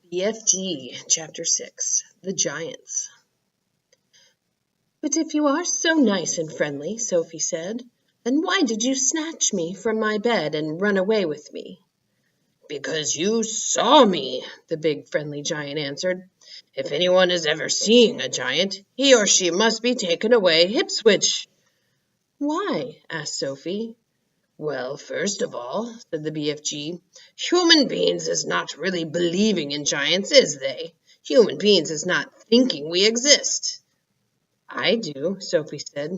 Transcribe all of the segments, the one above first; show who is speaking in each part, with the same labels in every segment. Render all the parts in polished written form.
Speaker 1: Bfg Chapter 6 The Giants. "But if you are so nice and friendly," Sophie said, "then why did you snatch me from my bed and run away with me?" "Because you saw me," the big friendly giant answered. "If anyone is ever seeing a giant, he or she must be taken away hip-switch." "Why?" asked Sophie. "Well, first of all," said the BFG, "human beings is not really believing in giants, is they? Human beings is not thinking we exist." "I do," Sophie said.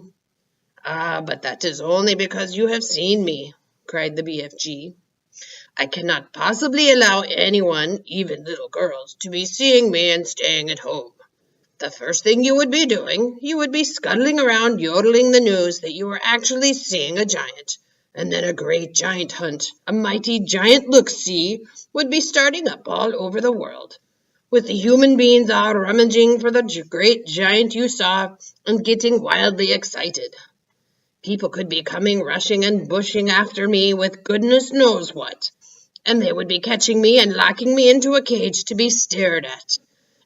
Speaker 1: "Ah, but that is only because you have seen me," cried the BFG. "I cannot possibly allow anyone, even little girls, to be seeing me and staying at home. The first thing you would be doing, you would be scuttling around yodeling the news that you were actually seeing a giant. And then a great giant hunt, a mighty giant look-see, would be starting up all over the world, with the human beings all rummaging for the great giant you saw and getting wildly excited. People could be coming rushing and bushing after me with goodness knows what, and they would be catching me and locking me into a cage to be stared at.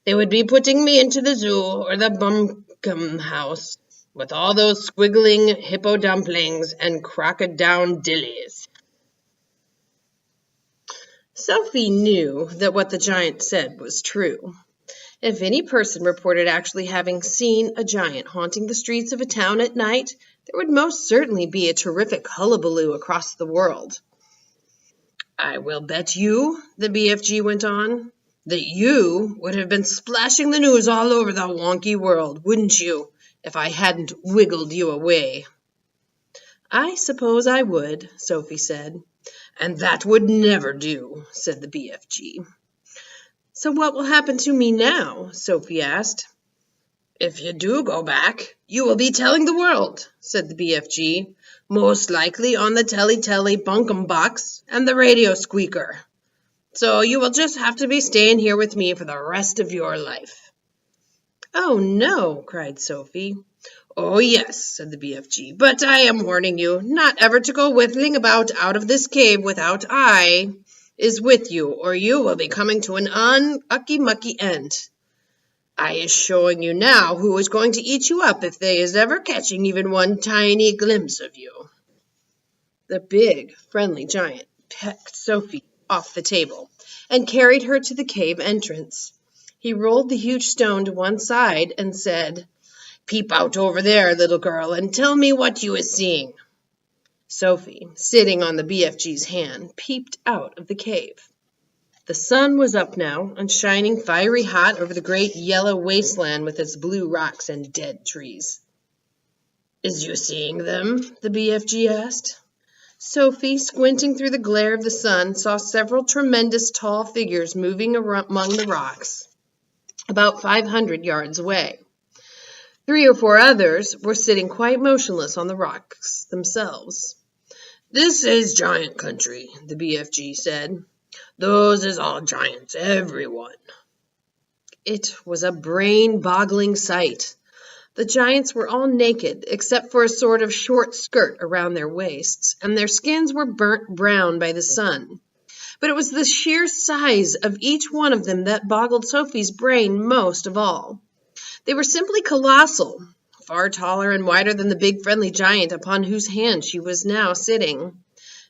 Speaker 1: They would be putting me into the zoo or the bunkum house with all those squiggling hippo dumplings and crocodile-dillies." Sophie knew that what the giant said was true. If any person reported actually having seen a giant haunting the streets of a town at night, there would most certainly be a terrific hullabaloo across the world. "I will bet you," the BFG went on, "that you would have been splashing the news all over the wonky world, wouldn't you, if I hadn't wiggled you away?" "I suppose I would," Sophie said. "And that would never do," said the BFG. "So what will happen to me now?" Sophie asked. "If you do go back, you will be telling the world," said the BFG, "most likely on the telly bunkum box and the radio squeaker. So you will just have to be staying here with me for the rest of your life." "Oh, no," cried Sophie. "Oh, yes," said the BFG, "but I am warning you not ever to go whittling about out of this cave without I is with you, or you will be coming to an ucky-mucky end. I is showing you now who is going to eat you up if they is ever catching even one tiny glimpse of you." The big, friendly giant picked Sophie off the table and carried her to the cave entrance. He rolled the huge stone to one side and said, "Peep out over there, little girl, and tell me what you is seeing." Sophie, sitting on the BFG's hand, peeped out of the cave. The sun was up now and shining fiery hot over the great yellow wasteland with its blue rocks and dead trees. "Is you seeing them?" the BFG asked. Sophie, squinting through the glare of the sun, saw several tremendous tall figures moving among the rocks, about 500 yards away. 3 or 4 others were sitting quite motionless on the rocks themselves. "This is giant country," the BFG said. "Those is all giants, every one." It was a brain-boggling sight. The giants were all naked, except for a sort of short skirt around their waists, and their skins were burnt brown by the sun. But it was the sheer size of each one of them that boggled Sophie's brain most of all. They were simply colossal, far taller and wider than the big friendly giant upon whose hand she was now sitting.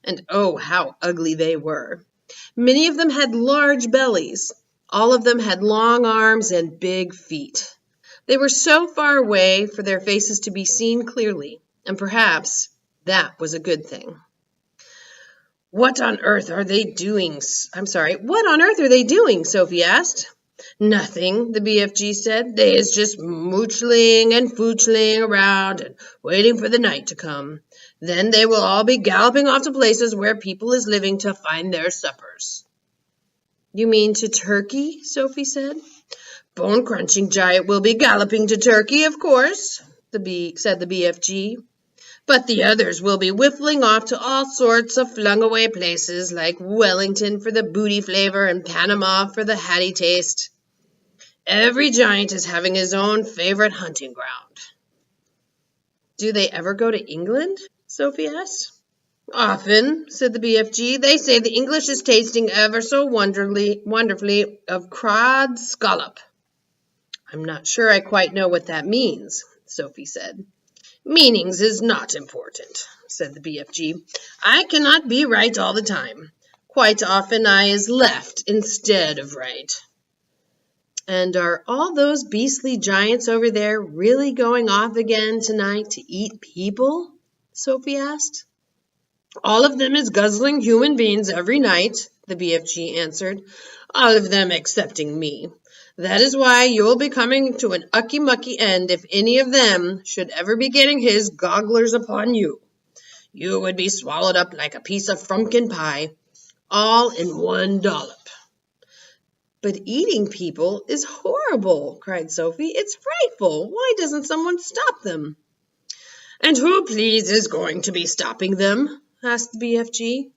Speaker 1: And oh, how ugly they were! Many of them had large bellies. All of them had long arms and big feet. They were so far away for their faces to be seen clearly, and perhaps that was a good thing. What on earth are they doing, Sophie asked. "Nothing," the BFG said. "They is just moochling and foochling around and waiting for the night to come. Then they will all be galloping off to places where people is living to find their suppers." "You mean to Turkey?" Sophie said. "Bone-crunching giant will be galloping to Turkey, of course," said the BFG. "But the others will be whiffling off to all sorts of flung-away places like Wellington for the booty flavor and Panama for the hatty taste. Every giant is having his own favorite hunting ground." "Do they ever go to England?" Sophie asked. Often, said the BFG, they say the English is tasting ever so wonderfully of cod scallop. I'm not sure I quite know what that means, Sophie said. Meanings is not important, said the BFG. I cannot be right all the time. Quite often I is left instead of right. And are all those beastly giants over there really going off again tonight to eat people? Sophie asked. All of them is guzzling human beings every night, the BFG answered. All of them excepting me. That is why you will be coming to an ucky-mucky end if any of them should ever be getting his gogglers upon you. You would be swallowed up like a piece of frumpkin pie, all in one dollop. But eating people is horrible, cried Sophie. It's frightful. Why doesn't someone stop them? And who, please, is going to be stopping them? Asked the BFG.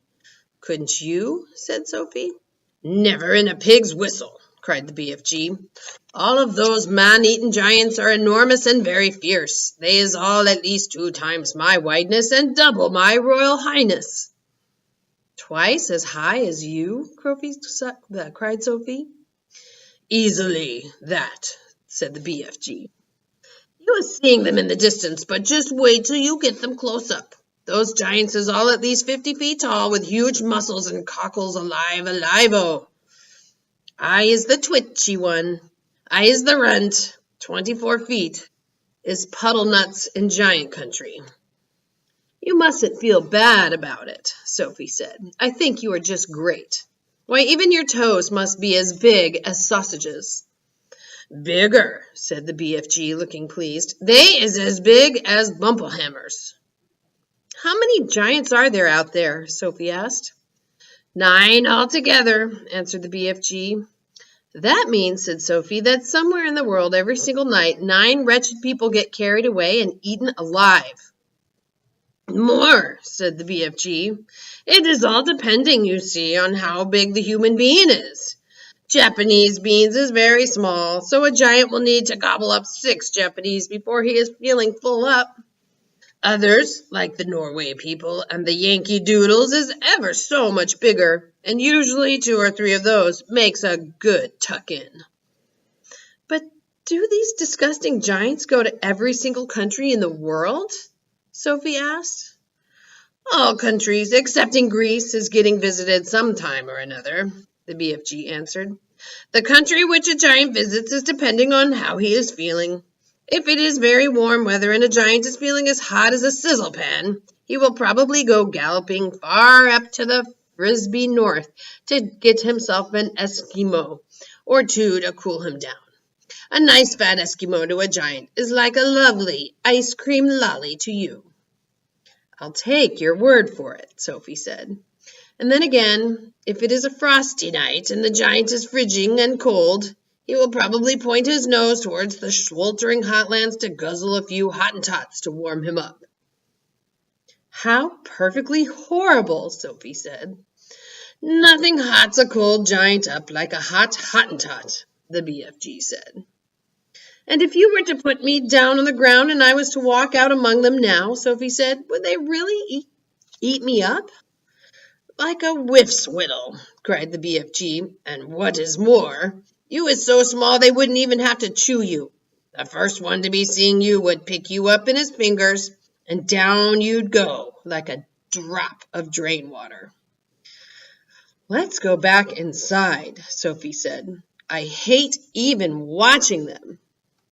Speaker 1: Couldn't you? Said Sophie. Never in a pig's whistle, cried the BFG. All of those man-eaten giants are enormous and very fierce. They is all at least 2 times my wideness and double my royal highness. Twice as high as you? Cried Sophie. Easily that, said the BFG. You is seeing them in the distance, but just wait till you get them close up. Those giants is all at least 50 feet tall, with huge muscles and cockles alive-o. I is the twitchy one. I is the runt. 24 feet is puddle nuts in giant country. You mustn't feel bad about it, Sophie said. I think you are just great. Why, even your toes must be as big as sausages. Bigger, said the BFG, looking pleased. They is as big as bumplehammers. How many giants are there out there? Sophie asked. 9 altogether, answered the BFG. That means, said Sophie, that somewhere in the world every single night 9 wretched people get carried away and eaten alive. More, said the BFG. It is all depending, you see, on how big the human being is. Japanese beans is very small, so a giant will need to gobble up 6 Japanese before he is feeling full up. Others, like the Norway people and the Yankee Doodles, is ever so much bigger, and usually 2 or 3 of those makes a good tuck-in. But do these disgusting giants go to every single country in the world? Sophie asked. All countries, excepting Greece, is getting visited some time or another, the BFG answered. The country which a giant visits is depending on how he is feeling. If it is very warm weather and a giant is feeling as hot as a sizzle pan, he will probably go galloping far up to the Frisbee North to get himself an Eskimo or 2 to cool him down. A nice fat Eskimo to a giant is like a lovely ice cream lolly to you. I'll take your word for it, Sophie said. And then again, if it is a frosty night and the giant is frigid and cold, he will probably point his nose towards the sweltering hotlands to guzzle a few Hottentots to warm him up. How perfectly horrible, Sophie said. Nothing hots a cold giant up like a hot Hottentot, the BFG said. And if you were to put me down on the ground and I was to walk out among them now, Sophie said, would they really eat me up? Like a whiff-swiddle, cried the BFG, and what is more, you is so small they wouldn't even have to chew you. The first one to be seeing you would pick you up in his fingers, and down you'd go like a drop of drain water. Let's go back inside, Sophie said. I hate even watching them.